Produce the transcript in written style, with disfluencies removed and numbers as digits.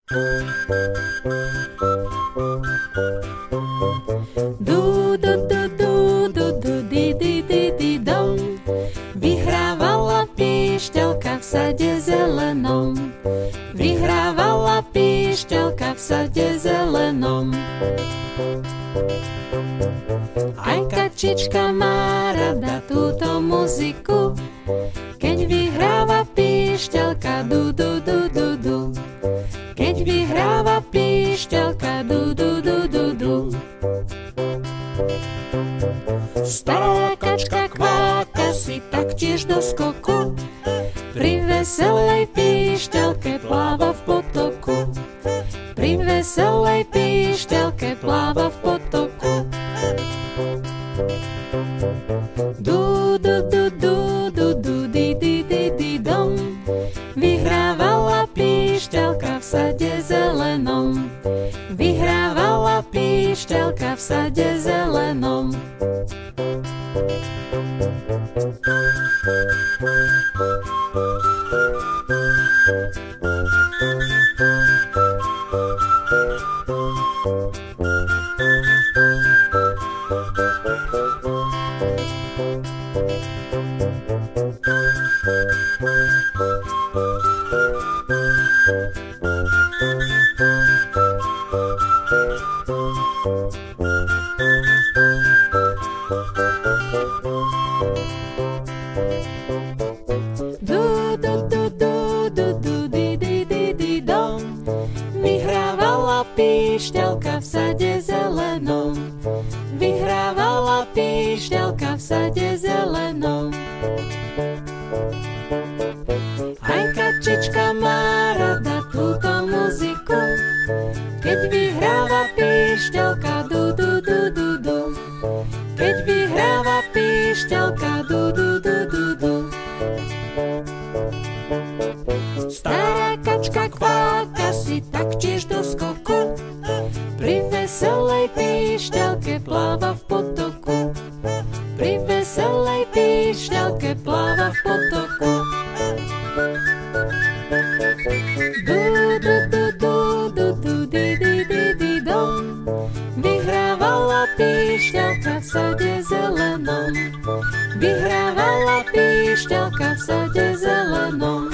Du, du, du, du, du, du, di, di, di, di, dom. Vyhrávala píšťalka v sade zelenom. Vyhrávala píšťalka v sade zelenom. Aj kačička má rada túto muziku, keď vyhráva píšťalka du, du, du, du, du. Keď vyhráva píšťalka du, du, du, du, du. Stará kačka kváka si taktiež do skoku, pri veselej píšťalke pláva v potoku. Pri veselej píšťalke pláva v potoku. Du, du, du, du, du, du, di, di, di, di, dom. Vyhrávala píšťalka v sade zelenom. Vyhrávala píšťalka v sade zelenom. Du, du, du, du, du, du, di, di, di, di, dom. Vyhrávala píšťalka v sade zelenom. Vyhrávala píšťalka v sade zelenom. Aj kačička má rada túto muziku, keď vyhráva píšťalka du, du, du, du, du. Keď vyhráva píšťalka du, du, du, du, du. Stará kačka kváka si taktiež do skoku, pri veselej píšťalke pláva v potoku. Pri veselej píšťalke pláva v potoku. Du, du, du, du, du, du, di, di, di, di, dom. Vyhrávala píšťalka v sade zelenom. Vyhrávala píšťalka v sade zelenom.